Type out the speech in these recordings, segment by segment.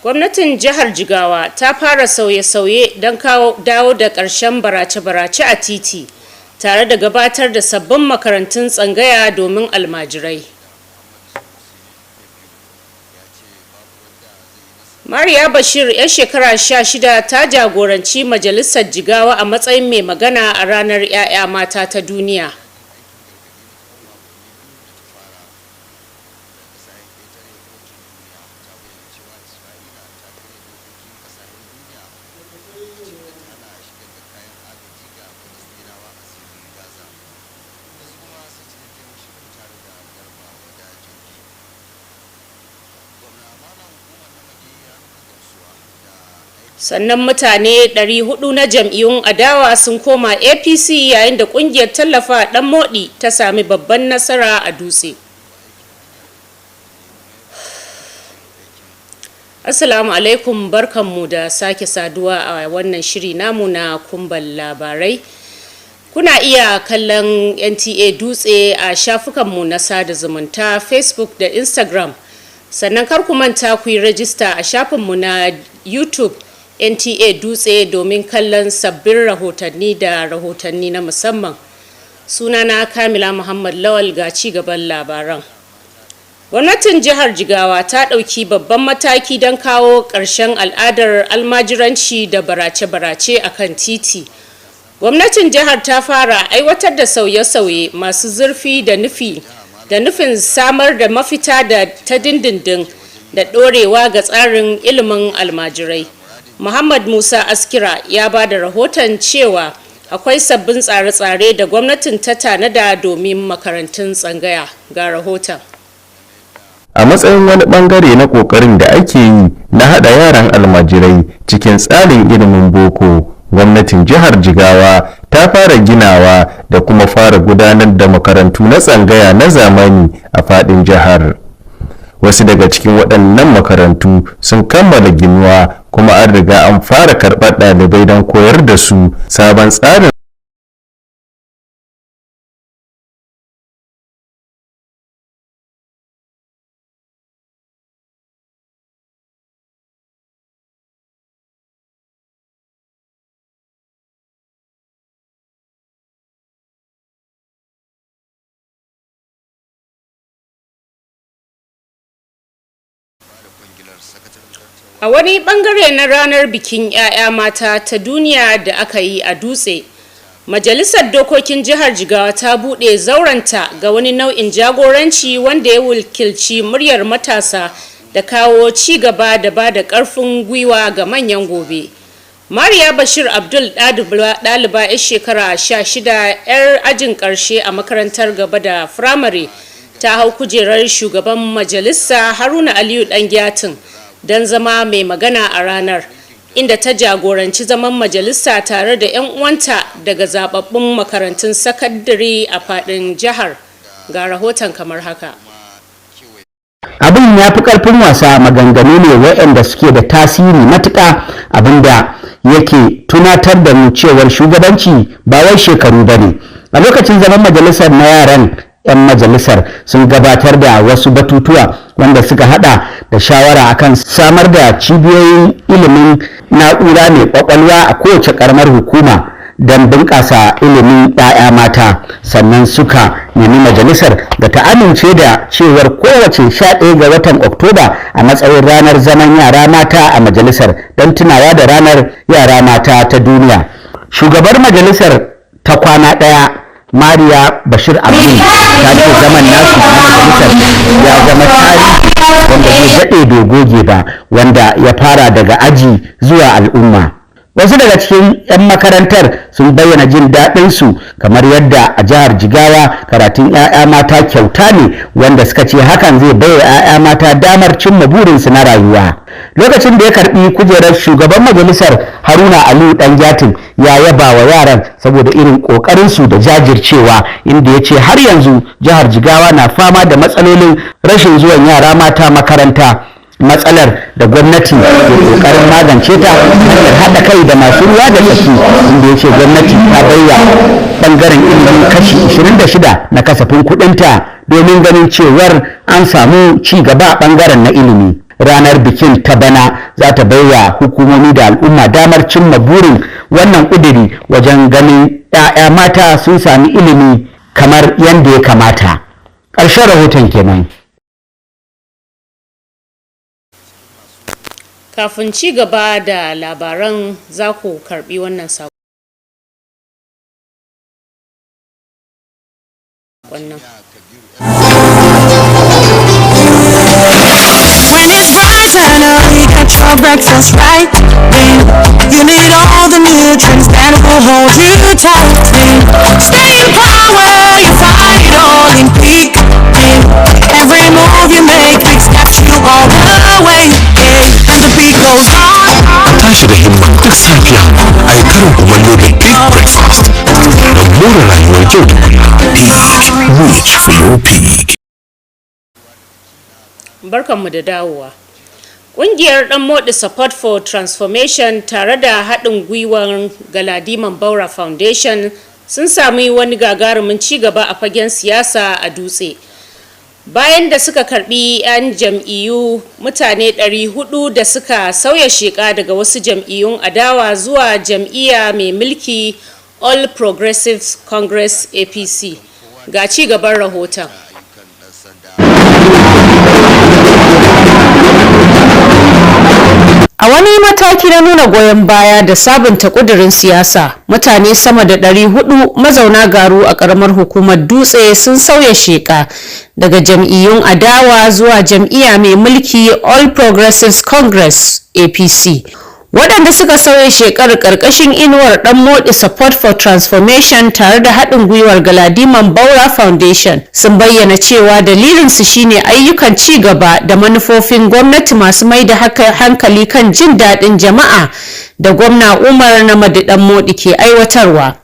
Gwamnatin jihar Jigawa ta fara sauye-sauye don dawo da ƙarshen barace-barace a titi tare da gabatar da sabbin makarantun tsangaya domin almajirai. Mariya Bashir, 'yar shekara 16, ta jagoranci Majalisar Jigawa a matsayin mai magana a ranar 'ya'ya mata ta duniya. Sannan mutane 400 na jam'iyyun adawa sun koma APC yayin da kungiyar tallafa dan modi ta sami babban nasara a Dutse. Assalamu alaikum, barkanmu da sake saduwa a wannan shiri namu na kumbal labarai. Kuna iya kallon Nta Dutse a shafukanmu na sada zumunta Facebook da Instagram. Sannan kar ku manta ku yi rajista a shafinmu na YouTube Nta Dutse domin kallon sabbin rahotanni da rahotanni na musamman. Sunana Kamila Muhammad Lawal, ga ci gaban labaran. Gwamnatin jihar Jigawa ta ɗauki babban mataki don kawo ƙarshen al'adar almajiranci da barace-barace a kan titi. Gwamnatin jihar ta fara aiwatar da sauye-sauye masu zurfi da nufin samar da mafita da ta dindindin da ɗorewa ga tsarin ilimin almajirai. Muhammad Musa Askira ya ba da rahoton cewa akwai sabbin tsare-tsare da gwamnatin ta tanada domin makarantun tsangaya. Ga rahoton. A matsayin wani bangare na kokarin da ake yi na hada yaran almajirai cikin tsarin ilimin boko, gwamnatin jihar Jigawa ta fara ginawa da kuma fara gudanar da makarantu na tsangaya na zamani a fadin jihar. Wasu daga cikin waɗannan makarantu sun kammala ginuwa kuma an riga an fara karɓar ɗalibai don koyar da su sabon tsarin. A wani bangare na ranar bikin 'ya'ya mata ta duniya da aka yi a Dutse, Majalisar Dokokin Jihar Jigawa ta buɗe zauranta ga wani nau'in jagoranci wanda ya wakilci muryar matasa da kawo ci gaba da ba da ƙarfin gwiwa ga manyan gobe. Mariya Bashir Abdul, ɗaliba 'yar shekara 16, 'yar ajin ƙarshe a makarantar gaba da firamare, ta hau kujerar shugaban majalisa Haruna Aliyu Ɗangyatin don zama mai magana a ranar, inda ta jagoranci zaman majalisa tare da 'yan uwanta daga zababbun makarantun sakandare a fadin jihar. Ga rahoton kamar haka. Abin ya fi karfin wasa, maganganu ne waɗanda suke da tasiri matuƙa, abinda yake tunatar da mu cewar shugabanci ba wai shekaru bane. A lokacin zaman majalisar na yaran 'yan majalisar sun gabatar da wasu batutuwa wanda suka hada da shawara akan samar da cibiyoyin ilimin na'ura mai kwakwalwa a kowace karamar hukuma don bunƙasa ilimin 'ya'ya mata. Sannan suka nemi majalisar da ta amince da cewar kowace 11 ga watan Oktoba a matsayin ranar zaman yara mata a majalisar don tunawa da ranar yara mata ta duniya. Shugabar majalisar ta kwana ɗaya Mariya Bashir Abdul ta ce zaman nasu na majalisar ya zama tarihi wanda zai daɗe bai goge ba, wanda ya fara daga aji zuwa al'umma. Wasu daga cikin 'yan makarantar sun bayyana jin daɗinsu, kamar yadda a jihar Jigawa karatun 'ya'ya mata kyauta ne, wanda suka ce hakan zai baiwa 'ya'ya mata damar cimma burinsu na rayuwa. Lokacin da ya karbi kujerar shugaban majalisar, Haruna Aliyu Ɗangyatin ya yaba wa yaran saboda irin ƙoƙarinsu da jajircewa, inda ya ce har yanzu jihar Jigawa na fama da matsalolin rashin zuwan yara mata makaranta, matsalar da gwamnati ke kokarin magance ta hanyar haɗa kai da masu ruwa da tsaki, inda ya ce gwamnati ta bayya bangaren ilimin kashi 26 na kasafin kuɗinta domin ganin cewar an samu ci gaba a bangaren na ilimi. ranar bikin ta bana za ta baiwa hukumomi da al'umma damar cimma burin wannan ƙudiri wajen ganin 'ya'ya mata sun sami ilimi kamar yadda ya kamata. Ƙarshen rahoton kenan. Kafin ci gaba da labaran za ku karbi wannan saƙon. When it's bright and early, get your breakfast right. You need all the nutrients that will hold you tight. Stay in power, you find it all in peak. Every move you make steps you all the way. And the beat goes on. Tashi da himma duk safiya a yi karin kumallo da big breakfast don more rayuwar yau da kullum. Reach for your peak. Barkanmu da dawowa. Ƙungiyar ɗan moɗi Support for Transformation tare da haɗin gwiwar Galadiman Baura Foundation sun sami wani gagarumin ci gaba a fagen siyasa a Dutse. Bayan da suka karbi 'yan jam'iyyu mutane 400 da suka sauya sheka daga wasu jam'iyyun adawa zuwa jam'iyya mai mulki All Progressives Congress APC. Ga ci gaban rahoton. A wani mataki na nuna goyon baya da sabunta kudirin siyasa, mutane sama da 400 mazauna garu a karamar hukumar Dutse sun sauya sheka daga jam'iyyun adawa zuwa jam'iyya mai mulki All Progressives Congress APC. Waɗanda suka sauya shekarar ƙarƙashin inuwar ɗan moɗi Support for Transformation tare da haɗin gwiwar Galadiman Baura Foundation sun bayyana cewa dalilinsu shine ayyukan ci gaba da manufofin gwamnati masu mai da hankali kan jin daɗin jama'a da gwamna Umar Namadi ɗan moɗi ke aiwatarwa.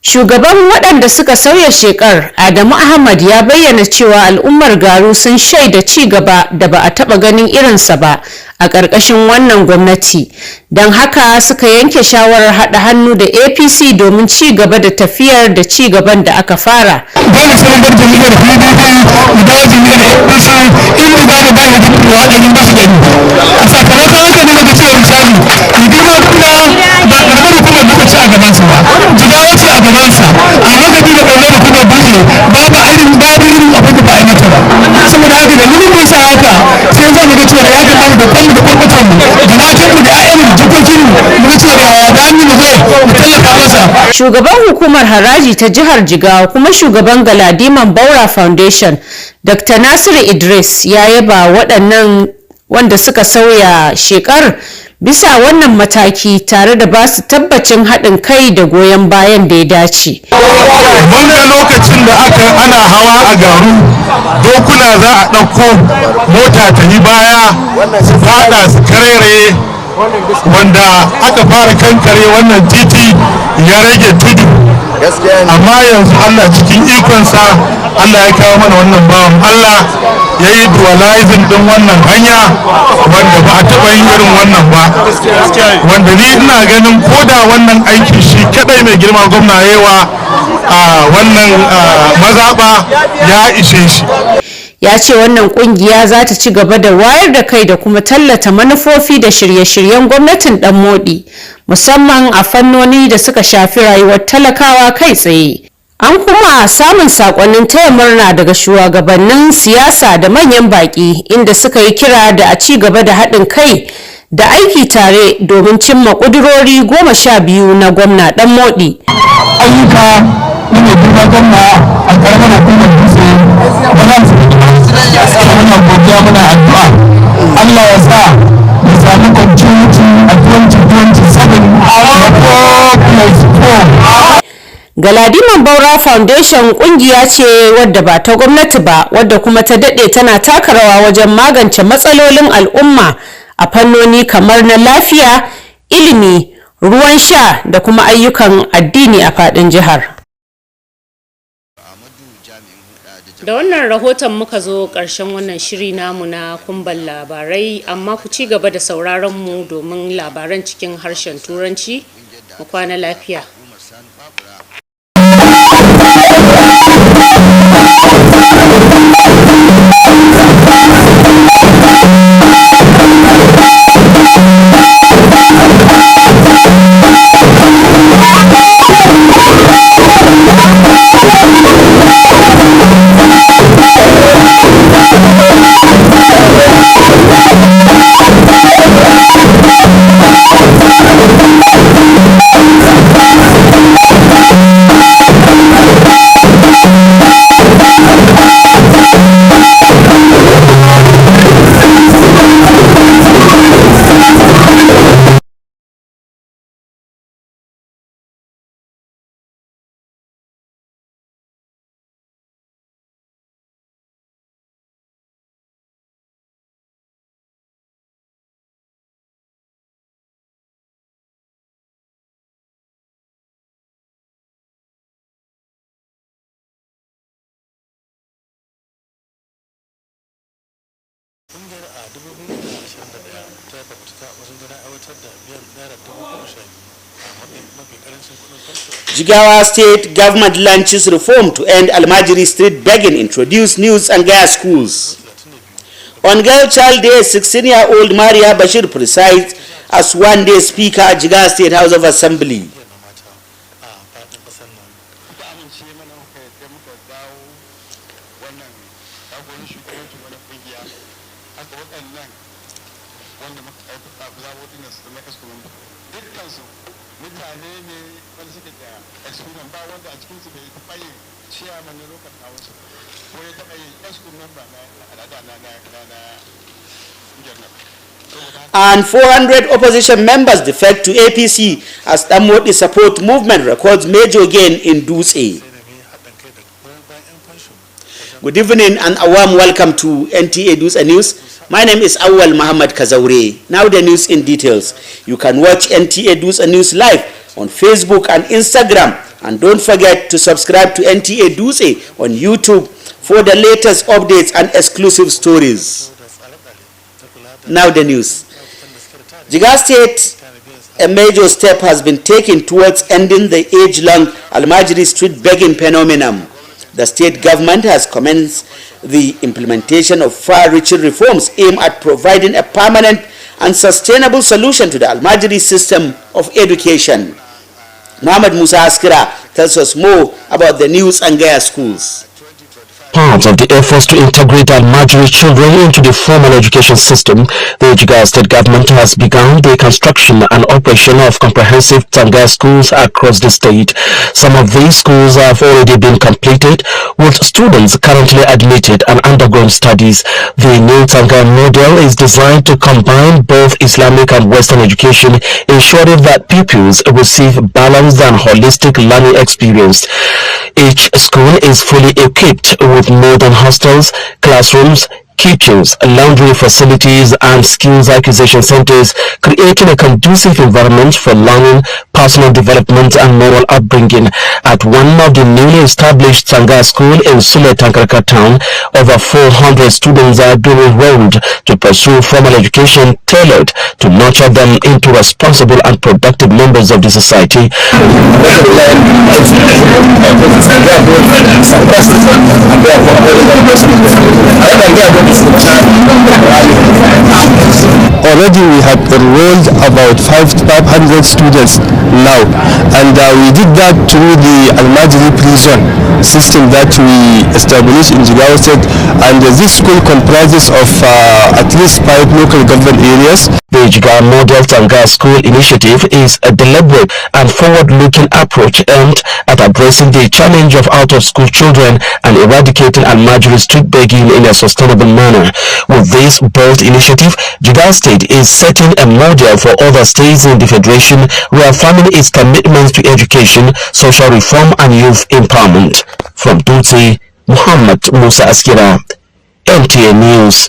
Shugaban waɗanda suka sauya shekar Adamu Ahmad ya bayyana cewa al'ummar garu sun shaida ci gaba da ba a taɓa ganin irinsa ba a ƙarƙashin wannan gwamnati, don haka suka yanke shawarar haɗa hannu da APC domin ci gaba da tafiyar da ci gaban da aka fara. Dole sai bar jam'iyyar PDP mu dawo jam'iyyar APC inda za mu bayar da gudunmawa ɗari bisa ɗari. A sakamakon haka ne muka cewa misali rigima kuna ba ƙaramar hukumar muka ci a gabansa ba, jigawa ce a gabansa, a madadi da ƙaramar hukumar Dutse babu irin abin da ba a yi mata ba. Saboda haka da nuna mun sa haka sai za mu ga cewa ya kamata da kanmu da kwakwatar mu da matanmu da 'ya'yanmu da jikokinmu mu ga cewa da hannu mu zo mu tallafa masa. Shugaban hukumar haraji ta jihar Jigawa kuma shugaban Galadiman Baura Foundation Dr. Nasiru Idris ya yaba waɗannan wanda suka sauya shekar bisa wannan mataki tare da ba su tabbacin haɗin kai da goyon bayan da ya dace. Mun ga lokacin da ana hawa a garu dokuna za a ɗauko mota ta yi baya su fada su karere wanda aka fara kankare wannan titi ya rage tudu, amma yanzu Allah cikin ikonsa Allah ya kawo mana wannan bawan Allah ya yi dualizing din wannan hanya wanda ba a taɓa yin irin wannan ba, wanda ni ina ganin koda wannan aiki shi kadai mai girma gwamna yawa a wannan mazaɓa ya ishe shi. Ya ce wannan kungiya za ta ci gaba da wayar da kai da kuma tallata manufofi da shirye-shiryen gwamnatin dan modi musamman a fannoni da suka shafi rayuwar talakawa kai tsaye. An kuma samun sakonnin taya murna daga shugabannin siyasa da manyan baki inda suka yi kira da a ci gaba da haɗin kai da aiki tare domin cimma ƙudurori 12 na gwamna dan modi. Ayyuka na mai girma gwamna a ƙaramar hukumar Dutse ba za su muna godiya muna addu'a Allah ya sa mu sami continuity a 2027 na 4+4. Galadiman Baura Foundation kungiya ce wadda ba ta gwamnati ba wadda kuma ta dade tana taka rawa wajen magance matsalolin al'umma a fannoni kamar na lafiya, ilimi, ruwan sha da kuma ayyukan addini a fadin jihar. Da wannan rahoton muka zo ƙarshen wannan shiri namu na kumban labarai, amma ku ci gaba da sauraron mu domin labaran cikin harshen Turanci. Mu kwana lafiya. Jigawa State Government launches reform to end Almajiri street begging, introduce news and gas schools. On Girl Child Day, 16-year-old Maria Bashir presides as one-day speaker at Jigawa State House of Assembly. And 400 opposition members defect to APC as Damwodi support movement records major gain in Dutse. Good evening and a warm welcome to Nta Dutse News. My name is Awal Muhammad Kazaure. Now the news in details. You can watch Nta Dutse News live on Facebook and Instagram. And don't forget to subscribe to Nta Dutse on YouTube for the latest updates and exclusive stories. Now the news. Jigawa State, a major step has been taken towards ending the age-long Almajiri street begging phenomenon. The state government has commenced the implementation of far-reaching reforms aimed at providing a permanent and sustainable solution to the Almajiri system of education. Muhammad Musa Askira tells us more about the news and gas schools. Part of the efforts to integrate Almajiri children into the formal education system, the Jigawa State Government has begun the construction and operation of comprehensive Tanga schools across the state. Some of these schools have already been completed, with students currently admitted and undergone studies. The new Tanga model is designed to combine both Islamic and Western education, ensuring that pupils receive balanced and holistic learning experience. Each school is fully equipped with modern hostels, classrooms, kitchens, laundry facilities, and skills acquisition centers, creating a conducive environment for learning, personal development, and moral upbringing. At one of the newly established Tanga School in Sule Tankaraka town, over 400 students are being enrolled to pursue formal education tailored to nurture them into responsible and productive members of the society. Already we have enrolled about 500 students now, and we did that through the Almajiri prison system that we established in Jigawa State, and this school comprises of at least 5 local government areas. The Jigawa Model Tanga School Initiative is a deliberate and forward-looking approach aimed at addressing the challenge of out-of-school children and eradicating Almajiri street begging in a sustainable manner. With this bold initiative, Jigawa State is setting a model for other states in the Federation, reaffirming its commitments to education, social reform, and youth empowerment. From Dutse, Muhammad Musa Askira, Nta News.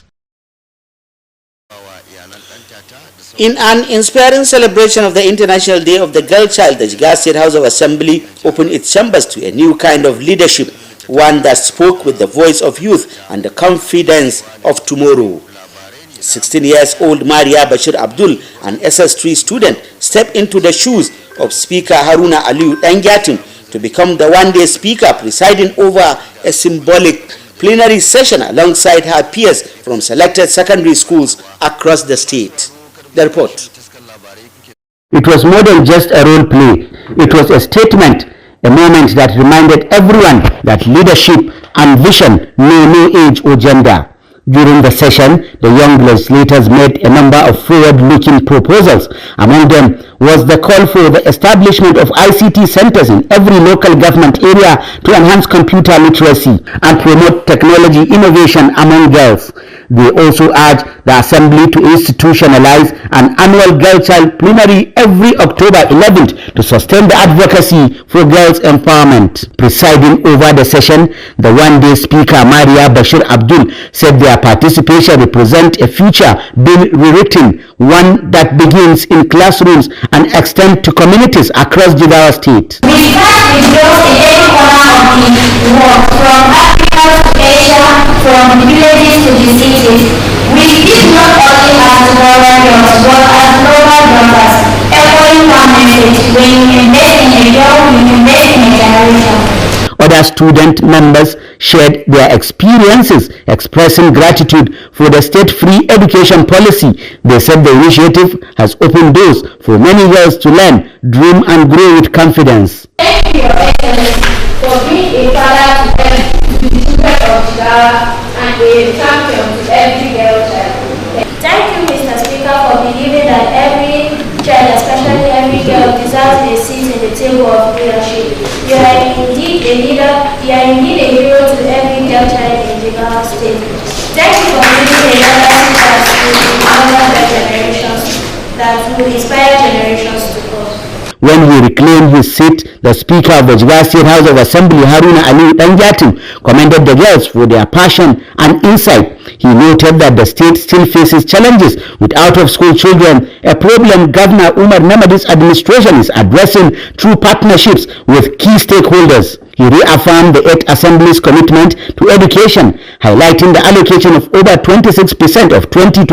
In an inspiring celebration of the International Day of the Girl Child, the Jigawa State House of Assembly opened its chambers to a new kind of leadership, one that spoke with the voice of youth and the confidence of tomorrow. 16 years old Maria Bashir Abdul, an SS3 student, stepped into the shoes of Speaker Haruna Aliyu Dangatin to become the one-day speaker, presiding over a symbolic plenary session alongside her peers from selected secondary schools across the state. The report. It was more than just a role play. It was a statement, a moment that reminded everyone that leadership and vision know no age or gender. During the session, the young legislators made a number of forward-looking proposals. Among them was the call for the establishment of ICT centers in every local government area to enhance computer literacy and promote technology innovation among girls. They also urged the Assembly to institutionalize an annual Girl Child Plenary every October 11th to sustain the advocacy for girls' empowerment. Presiding over the session, the one-day speaker Maria Bashir Abdul said their participation represents a future being rewritten, one that begins in classrooms and extends to communities across Jigawa State. We start with girls in every corner of the world, from Africa to Asia, from the villages to the cities. We ensure we invest in a generation. Other student members shared their experiences, expressing gratitude for the state-free education policy. They said the initiative has opened doors for many girls to learn, dream, and grow with confidence. Thank you, Your Excellency, for being a father to the children of Jigawa and a champion to every girl child. Thank you, Mr. Speaker, for believing that every child, especially every girl, deserves a seat in the table of leadership. You are indeed a leader. You are indeed a hero to every girl child in Jigawa State. Thank you for being a legacy that will inspire generations to come. When he reclaimed his seat, the Speaker of the Jigawa State House of Assembly, Haruna Ali Danjatin, commended the girls for their passion and insight. He noted that the state still faces challenges with out-of-school children, a problem Governor Umar Namadi's administration is addressing through partnerships with key stakeholders. He reaffirmed the 8th Assembly's commitment to education, highlighting the allocation of over 26% of 2020